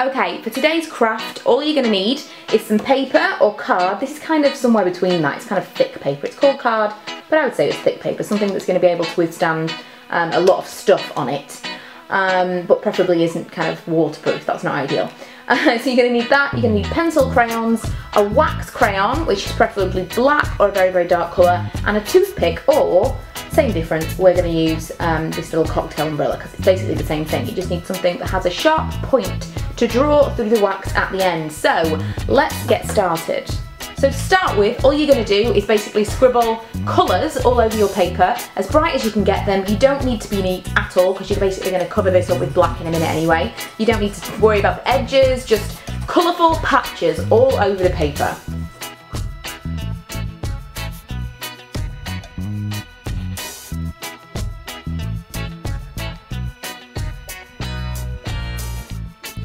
Okay, for today's craft, all you're going to need is some paper or card. This is kind of somewhere between that. It's kind of thick paper. It's called card, but I would say it's thick paper, something that's going to be able to withstand a lot of stuff on it, but preferably isn't kind of waterproof. That's not ideal. So you're going to need that. You're going to need pencil crayons, a wax crayon, which is preferably black or a very, very dark colour, and a toothpick, or same difference, we're going to use this little cocktail umbrella because it's basically the same thing. You just need something that has a sharp point to draw through the wax at the end. So let's get started. So to start with, all you're going to do is basically scribble colours all over your paper, as bright as you can get them. You don't need to be neat at all because you're basically going to cover this up with black in a minute anyway. You don't need to worry about the edges, just colourful patches all over the paper.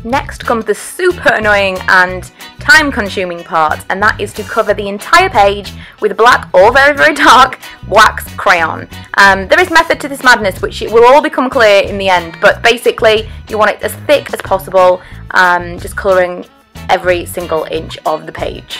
Next comes the super annoying and time-consuming part, and that is to cover the entire page with a black or very, very dark wax crayon. There is method to this madness, which it will all become clear in the end, but basically you want it as thick as possible, just colouring every single inch of the page.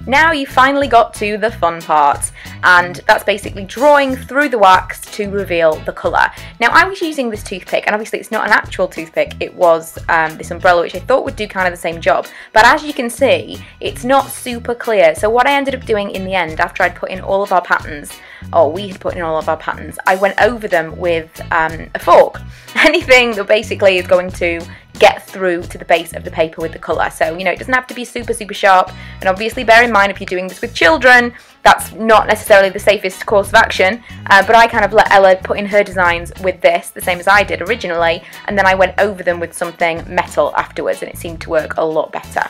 Now you finally got to the fun part, and that's basically drawing through the wax to reveal the colour. Now I was using this toothpick, and obviously it's not an actual toothpick, it was this umbrella, which I thought would do kind of the same job, but as you can see it's not super clear. So what I ended up doing in the end, after I'd put in all of our patterns, or we had put in all of our patterns, I went over them with a fork. Anything that basically is going to get through to the base of the paper with the colour. So, you know, it doesn't have to be super, super sharp, and obviously bear in mind if you're doing this with children, that's not necessarily the safest course of action, but I kind of let Ella put in her designs with this, the same as I did originally, and then I went over them with something metal afterwards, and it seemed to work a lot better.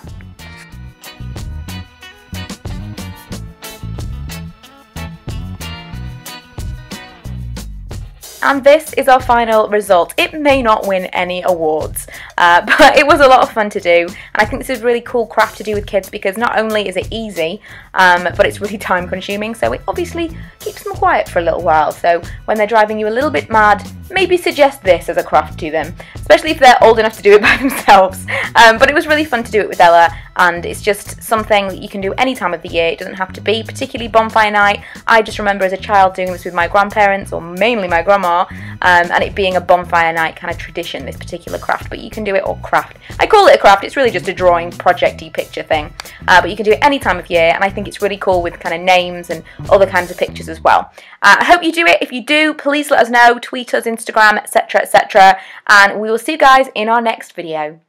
And this is our final result. It may not win any awards, but it was a lot of fun to do, and I think this is a really cool craft to do with kids because not only is it easy, but it's really time consuming, so it obviously keeps them quiet for a little while. So when they're driving you a little bit mad, maybe suggest this as a craft to them, especially if they're old enough to do it by themselves. But it was really fun to do it with Ella, and it's just something that you can do any time of the year. It doesn't have to be particularly bonfire night. I just remember as a child doing this with my grandparents, or mainly my grandma, and it being a bonfire night kind of tradition, this particular craft. But you can do it, or craft. I call it a craft, it's really just a drawing, project-y picture thing. But you can do it any time of year, and I think it's really cool with kind of names and other kinds of pictures as well. I hope you do it. If you do, please let us know, tweet us, Instagram, etc., etc., and we will see you guys in our next video.